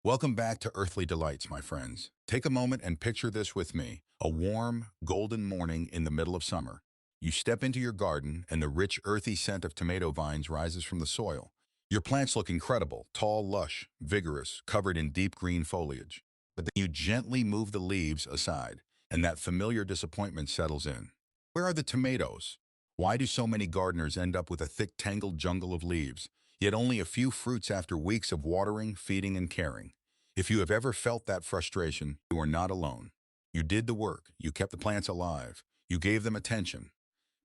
Welcome back to Earthly Delights, my friends. Take a moment and picture this with me. A warm, golden morning in the middle of summer. You step into your garden and the rich, earthy scent of tomato vines rises from the soil. Your plants look incredible, tall, lush, vigorous, covered in deep green foliage. But then you gently move the leaves aside, and that familiar disappointment settles in. Where are the tomatoes? Why do so many gardeners end up with a thick, tangled jungle of leaves, yet only a few fruits after weeks of watering, feeding, and caring? If you have ever felt that frustration, you are not alone. You did the work, you kept the plants alive, you gave them attention.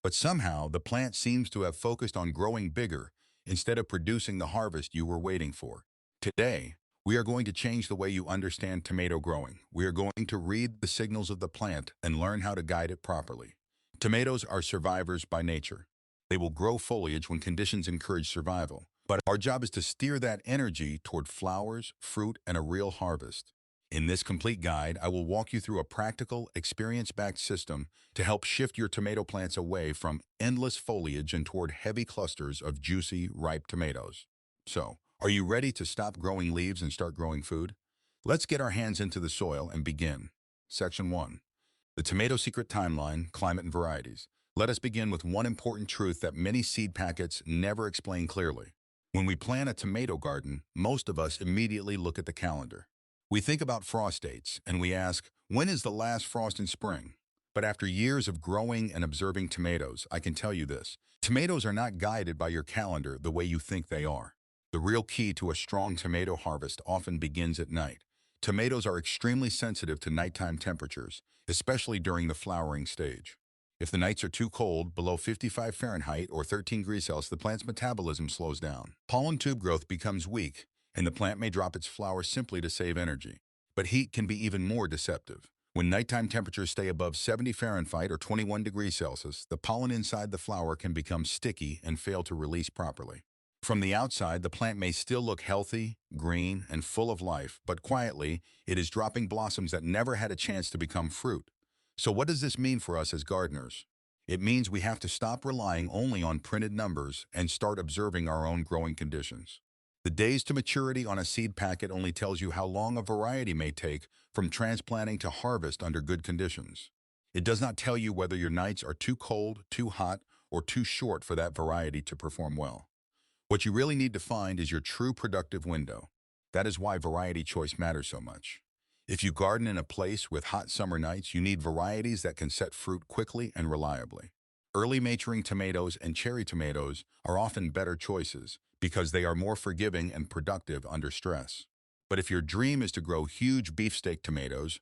But somehow, the plant seems to have focused on growing bigger instead of producing the harvest you were waiting for. Today, we are going to change the way you understand tomato growing. We are going to read the signals of the plant and learn how to guide it properly. Tomatoes are survivors by nature. They will grow foliage when conditions encourage survival. But our job is to steer that energy toward flowers, fruit, and a real harvest. In this complete guide, I will walk you through a practical, experience-backed system to help shift your tomato plants away from endless foliage and toward heavy clusters of juicy, ripe tomatoes. So, are you ready to stop growing leaves and start growing food? Let's get our hands into the soil and begin. Section 1. The Tomato Secret Timeline, Climate and Varieties. Let us begin with one important truth that many seed packets never explain clearly. When we plant a tomato garden, most of us immediately look at the calendar. We think about frost dates, and we ask, when is the last frost in spring? But after years of growing and observing tomatoes, I can tell you this. Tomatoes are not guided by your calendar the way you think they are. The real key to a strong tomato harvest often begins at night. Tomatoes are extremely sensitive to nighttime temperatures, especially during the flowering stage. If the nights are too cold, below 55 Fahrenheit or 13 degrees Celsius, the plant's metabolism slows down. Pollen tube growth becomes weak, and the plant may drop its flowers simply to save energy. But heat can be even more deceptive. When nighttime temperatures stay above 70 Fahrenheit or 21 degrees Celsius, the pollen inside the flower can become sticky and fail to release properly. From the outside, the plant may still look healthy, green, and full of life, but quietly, it is dropping blossoms that never had a chance to become fruit. So what does this mean for us as gardeners? It means we have to stop relying only on printed numbers and start observing our own growing conditions. The days to maturity on a seed packet only tells you how long a variety may take from transplanting to harvest under good conditions. It does not tell you whether your nights are too cold, too hot, or too short for that variety to perform well. What you really need to find is your true productive window. That is why variety choice matters so much. If you garden in a place with hot summer nights, you need varieties that can set fruit quickly and reliably. Early maturing tomatoes and cherry tomatoes are often better choices because they are more forgiving and productive under stress. But if your dream is to grow huge beefsteak tomatoes,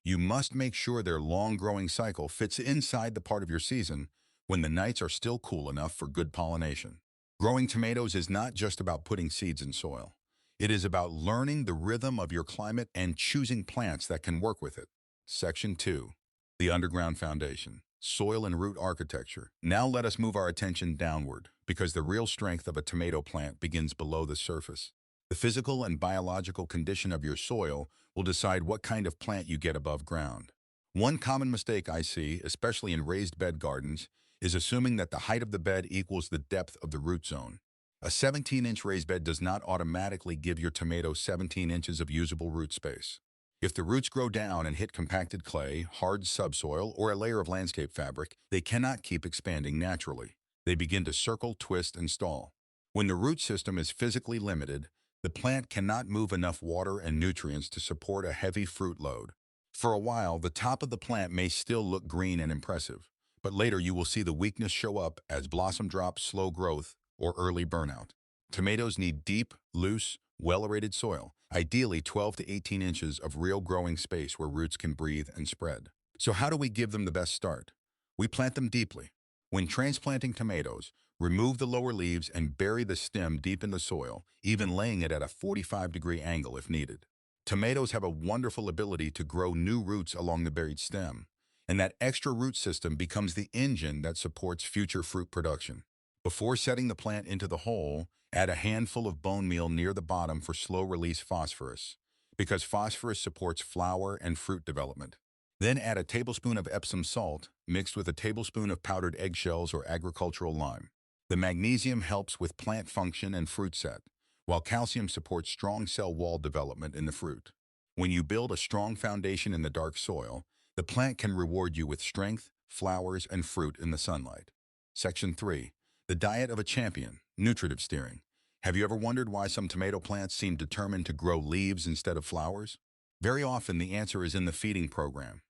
you must make sure their long growing cycle fits inside the part of your season when the nights are still cool enough for good pollination. Growing tomatoes is not just about putting seeds in soil. It is about learning the rhythm of your climate and choosing plants that can work with it. Section 2. The Underground Foundation. Soil and root architecture. Now let us move our attention downward, because the real strength of a tomato plant begins below the surface. The physical and biological condition of your soil will decide what kind of plant you get above ground. One common mistake I see, especially in raised bed gardens, is assuming that the height of the bed equals the depth of the root zone. A 17-inch raised bed does not automatically give your tomato 17 inches of usable root space. If the roots grow down and hit compacted clay, hard subsoil, or a layer of landscape fabric, they cannot keep expanding naturally. They begin to circle, twist, and stall. When the root system is physically limited, the plant cannot move enough water and nutrients to support a heavy fruit load. For a while, the top of the plant may still look green and impressive, but later you will see the weakness show up as blossom drop, slow growth, or early burnout. Tomatoes need deep, loose, well-aerated soil, ideally 12 to 18 inches of real growing space where roots can breathe and spread. So how do we give them the best start? We plant them deeply. When transplanting tomatoes, remove the lower leaves and bury the stem deep in the soil, even laying it at a 45-degree angle if needed. Tomatoes have a wonderful ability to grow new roots along the buried stem, and that extra root system becomes the engine that supports future fruit production. Before setting the plant into the hole, add a handful of bone meal near the bottom for slow-release phosphorus, because phosphorus supports flower and fruit development. Then add a tablespoon of Epsom salt mixed with a tablespoon of powdered eggshells or agricultural lime. The magnesium helps with plant function and fruit set, while calcium supports strong cell wall development in the fruit. When you build a strong foundation in the dark soil, the plant can reward you with strength, flowers, and fruit in the sunlight. Section 3. The diet of a champion, nutritive steering. Have you ever wondered why some tomato plants seem determined to grow leaves instead of flowers? Very often the answer is in the feeding program.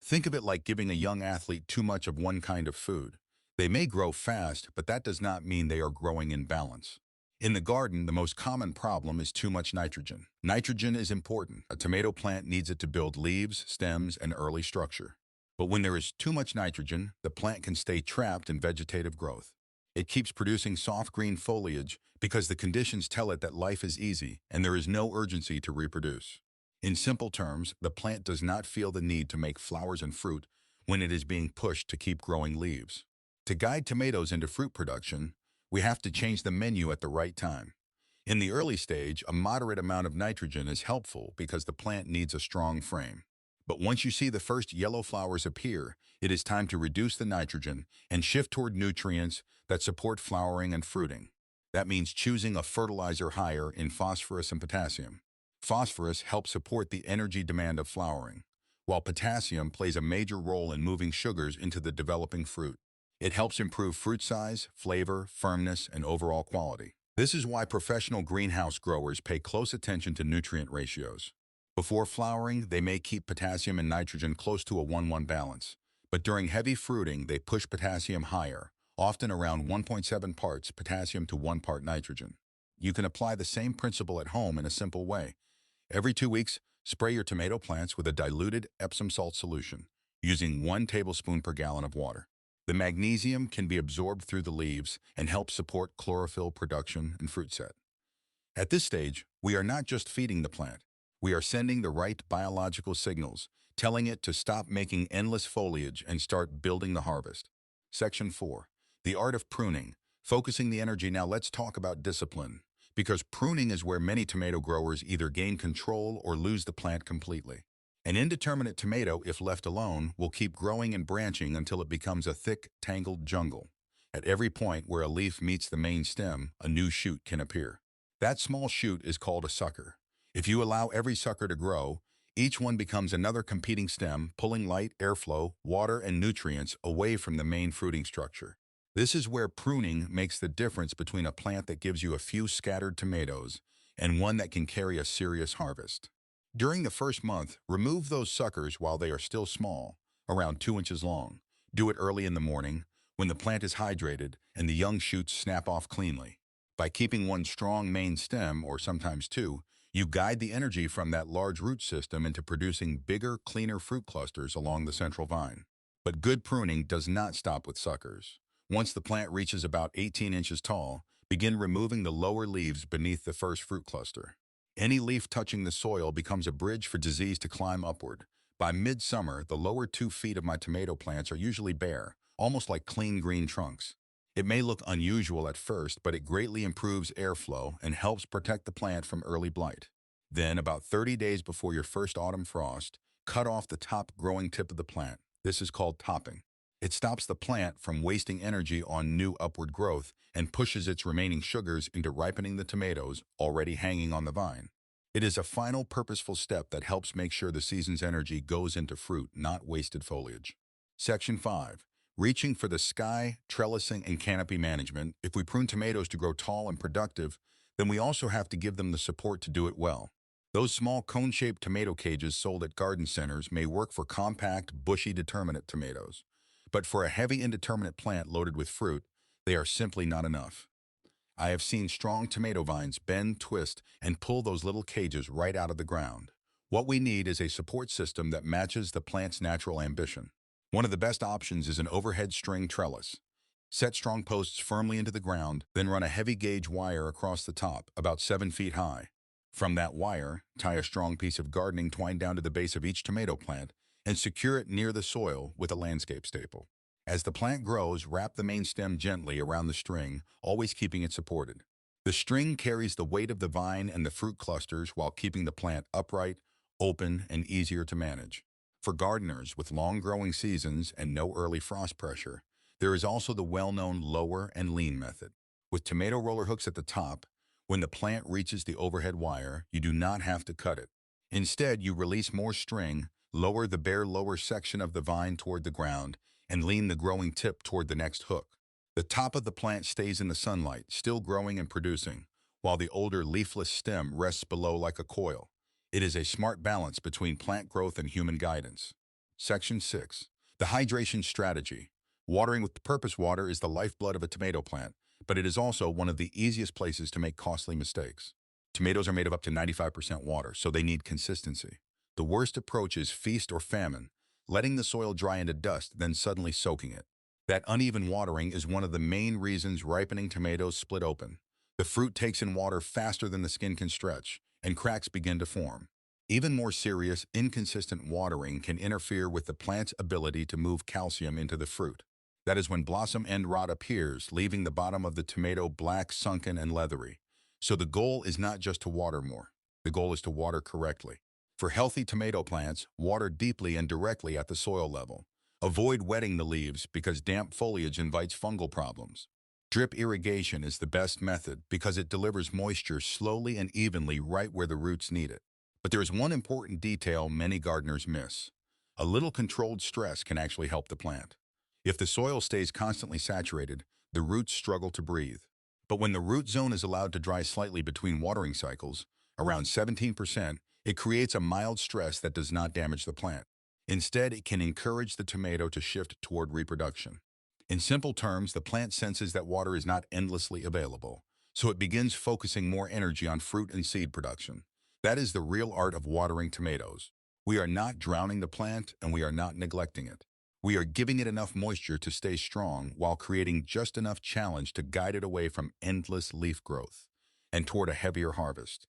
Think of it like giving a young athlete too much of one kind of food. They may grow fast, but that does not mean they are growing in balance. In the garden, the most common problem is too much nitrogen. Nitrogen is important. A tomato plant needs it to build leaves, stems, and early structure. But when there is too much nitrogen, the plant can stay trapped in vegetative growth. It keeps producing soft green foliage because the conditions tell it that life is easy and there is no urgency to reproduce. In simple terms, the plant does not feel the need to make flowers and fruit when it is being pushed to keep growing leaves. To guide tomatoes into fruit production, we have to change the menu at the right time. In the early stage, a moderate amount of nitrogen is helpful because the plant needs a strong frame. But once you see the first yellow flowers appear, it is time to reduce the nitrogen and shift toward nutrients that support flowering and fruiting. That means choosing a fertilizer higher in phosphorus and potassium. Phosphorus helps support the energy demand of flowering, while potassium plays a major role in moving sugars into the developing fruit. It helps improve fruit size, flavor, firmness, and overall quality. This is why professional greenhouse growers pay close attention to nutrient ratios. Before flowering, they may keep potassium and nitrogen close to a 1:1 balance, but during heavy fruiting, they push potassium higher, often around 1.7 parts potassium to 1 part nitrogen. You can apply the same principle at home in a simple way. Every 2 weeks, spray your tomato plants with a diluted Epsom salt solution, using 1 tablespoon per gallon of water. The magnesium can be absorbed through the leaves and help support chlorophyll production and fruit set. At this stage, we are not just feeding the plant. We are sending the right biological signals, telling it to stop making endless foliage and start building the harvest. Section 4. The art of pruning. Focusing the energy. Now let's talk about discipline, because pruning is where many tomato growers either gain control or lose the plant completely. An indeterminate tomato, if left alone, will keep growing and branching until it becomes a thick, tangled jungle. At every point where a leaf meets the main stem, a new shoot can appear. That small shoot is called a sucker. If you allow every sucker to grow, each one becomes another competing stem, pulling light, airflow, water, and nutrients away from the main fruiting structure. This is where pruning makes the difference between a plant that gives you a few scattered tomatoes and one that can carry a serious harvest. During the first month, remove those suckers while they are still small, around 2 inches long. Do it early in the morning, when the plant is hydrated and the young shoots snap off cleanly. By keeping one strong main stem, or sometimes two, you guide the energy from that large root system into producing bigger, cleaner fruit clusters along the central vine. But good pruning does not stop with suckers. Once the plant reaches about 18 inches tall, begin removing the lower leaves beneath the first fruit cluster. Any leaf touching the soil becomes a bridge for disease to climb upward. By midsummer, the lower 2 feet of my tomato plants are usually bare, almost like clean green trunks. It may look unusual at first, but it greatly improves airflow and helps protect the plant from early blight. Then, about 30 days before your first autumn frost, cut off the top growing tip of the plant. This is called topping. It stops the plant from wasting energy on new upward growth and pushes its remaining sugars into ripening the tomatoes already hanging on the vine. It is a final purposeful step that helps make sure the season's energy goes into fruit, not wasted foliage. Section 5. Reaching for the sky, trellising, and canopy management. If we prune tomatoes to grow tall and productive, then we also have to give them the support to do it well. Those small cone-shaped tomato cages sold at garden centers may work for compact, bushy determinate tomatoes. But for a heavy indeterminate plant loaded with fruit, they are simply not enough. I have seen strong tomato vines bend, twist, and pull those little cages right out of the ground. What we need is a support system that matches the plant's natural ambition. One of the best options is an overhead string trellis. Set strong posts firmly into the ground, then run a heavy gauge wire across the top, about 7 feet high. From that wire, tie a strong piece of gardening twine down to the base of each tomato plant and secure it near the soil with a landscape staple. As the plant grows, wrap the main stem gently around the string, always keeping it supported. The string carries the weight of the vine and the fruit clusters while keeping the plant upright, open, and easier to manage. For gardeners with long growing seasons and no early frost pressure, there is also the well-known lower and lean method. With tomato roller hooks at the top, When the plant reaches the overhead wire, you do not have to cut it. Instead, you release more string, lower the bare lower section of the vine toward the ground, and lean the growing tip toward the next hook. The top of the plant stays in the sunlight, still growing and producing, while the older leafless stem rests below like a coil. It is a smart balance between plant growth and human guidance. Section 6. The hydration strategy. Watering with purpose water is the lifeblood of a tomato plant, but it is also one of the easiest places to make costly mistakes. Tomatoes are made of up to 95% water, so they need consistency. The worst approach is feast or famine, letting the soil dry into dust, then suddenly soaking it. That uneven watering is one of the main reasons ripening tomatoes split open. The fruit takes in water faster than the skin can stretch, and cracks begin to form. Even more serious, inconsistent watering can interfere with the plant's ability to move calcium into the fruit. That is when blossom end rot appears, leaving the bottom of the tomato black, sunken, and leathery. So the goal is not just to water more. The goal is to water correctly. For healthy tomato plants, water deeply and directly at the soil level. Avoid wetting the leaves because damp foliage invites fungal problems. Drip irrigation is the best method because it delivers moisture slowly and evenly right where the roots need it. But there is one important detail many gardeners miss. A little controlled stress can actually help the plant. If the soil stays constantly saturated, the roots struggle to breathe. But when the root zone is allowed to dry slightly between watering cycles, around 17%, it creates a mild stress that does not damage the plant. Instead, it can encourage the tomato to shift toward reproduction. In simple terms, the plant senses that water is not endlessly available, so it begins focusing more energy on fruit and seed production. That is the real art of watering tomatoes. We are not drowning the plant, and we are not neglecting it. We are giving it enough moisture to stay strong while creating just enough challenge to guide it away from endless leaf growth and toward a heavier harvest.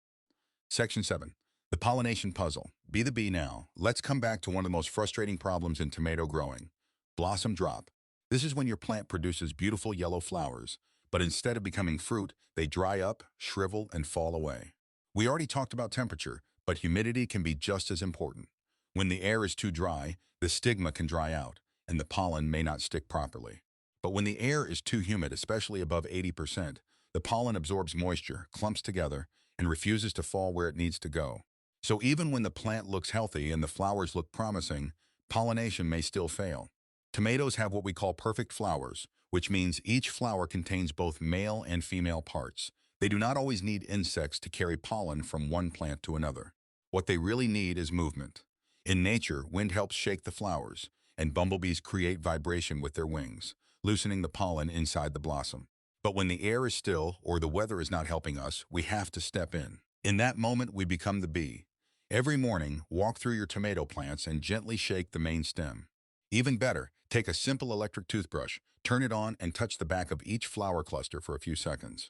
Section 7. The pollination puzzle. Be the bee now. Let's come back to one of the most frustrating problems in tomato growing. Blossom drop. This is when your plant produces beautiful yellow flowers, but instead of becoming fruit, they dry up, shrivel, and fall away. We already talked about temperature, but humidity can be just as important. When the air is too dry, the stigma can dry out, and the pollen may not stick properly. But when the air is too humid, especially above 80%, the pollen absorbs moisture, clumps together, and refuses to fall where it needs to go. So even when the plant looks healthy and the flowers look promising, pollination may still fail. Tomatoes have what we call perfect flowers, which means each flower contains both male and female parts. They do not always need insects to carry pollen from one plant to another. What they really need is movement. In nature, wind helps shake the flowers, and bumblebees create vibration with their wings, loosening the pollen inside the blossom. But when the air is still or the weather is not helping us, we have to step in. In that moment, we become the bee. Every morning, walk through your tomato plants and gently shake the main stem. Even better, take a simple electric toothbrush, turn it on, and touch the back of each flower cluster for a few seconds.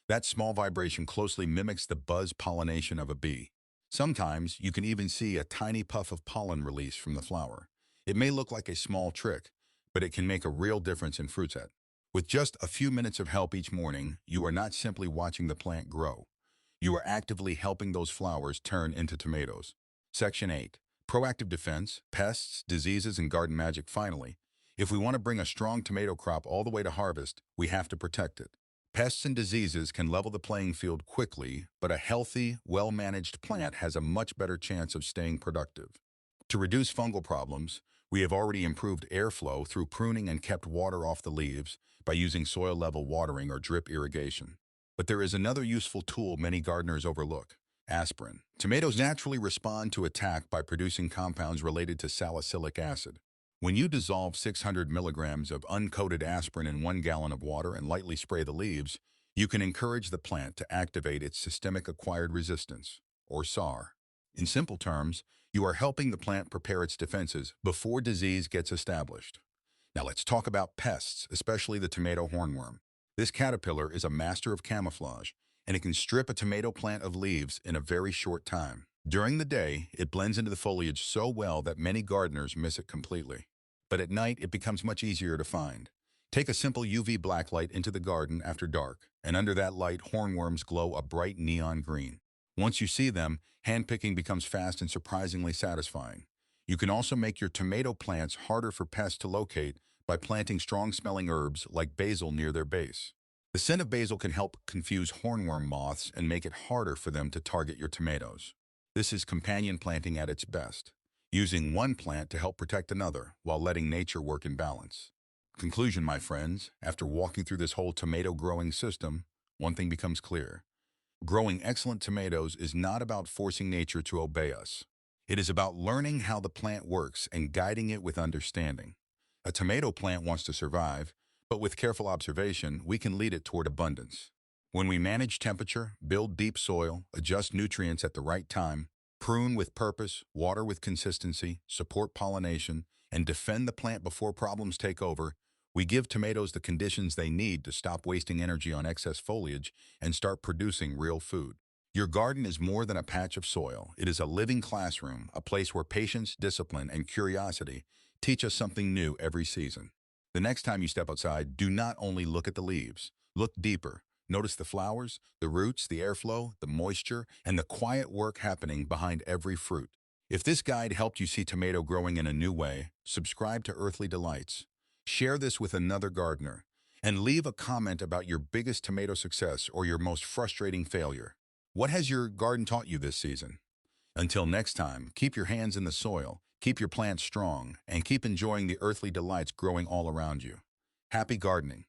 That small vibration closely mimics the buzz pollination of a bee. Sometimes you can even see a tiny puff of pollen release from the flower. It may look like a small trick, but it can make a real difference in fruit set. With just a few minutes of help each morning, you are not simply watching the plant grow. You are actively helping those flowers turn into tomatoes. Section 8. Proactive defense, pests, diseases, and garden magic. Finally, if we want to bring a strong tomato crop all the way to harvest, we have to protect it. Pests and diseases can level the playing field quickly, but a healthy, well-managed plant has a much better chance of staying productive. To reduce fungal problems, we have already improved airflow through pruning and kept water off the leaves by using soil-level watering or drip irrigation. But there is another useful tool many gardeners overlook: aspirin. Tomatoes naturally respond to attack by producing compounds related to salicylic acid. When you dissolve 600 milligrams of uncoated aspirin in 1 gallon of water and lightly spray the leaves, you can encourage the plant to activate its systemic acquired resistance, or SAR. In simple terms, you are helping the plant prepare its defenses before disease gets established. Now let's talk about pests, especially the tomato hornworm. This caterpillar is a master of camouflage, and it can strip a tomato plant of leaves in a very short time. During the day, it blends into the foliage so well that many gardeners miss it completely. But at night, it becomes much easier to find. Take a simple UV blacklight into the garden after dark, and under that light, hornworms glow a bright neon green. Once you see them, handpicking becomes fast and surprisingly satisfying. You can also make your tomato plants harder for pests to locate by planting strong-smelling herbs like basil near their base. The scent of basil can help confuse hornworm moths and make it harder for them to target your tomatoes. This is companion planting at its best, using one plant to help protect another while letting nature work in balance. Conclusion, my friends, after walking through this whole tomato growing system, one thing becomes clear. Growing excellent tomatoes is not about forcing nature to obey us. It is about learning how the plant works and guiding it with understanding. A tomato plant wants to survive, but with careful observation, we can lead it toward abundance. When we manage temperature, build deep soil, adjust nutrients at the right time, prune with purpose, water with consistency, support pollination, and defend the plant before problems take over, we give tomatoes the conditions they need to stop wasting energy on excess foliage and start producing real food. Your garden is more than a patch of soil. It is a living classroom, a place where patience, discipline, and curiosity teach us something new every season. The next time you step outside, do not only look at the leaves. Look deeper. Notice the flowers, the roots, the airflow, the moisture, and the quiet work happening behind every fruit. If this guide helped you see tomato growing in a new way, subscribe to Earthly Delights. Share this with another gardener, and leave a comment about your biggest tomato success or your most frustrating failure. What has your garden taught you this season? Until next time, keep your hands in the soil, keep your plants strong, and keep enjoying the earthly delights growing all around you. Happy gardening!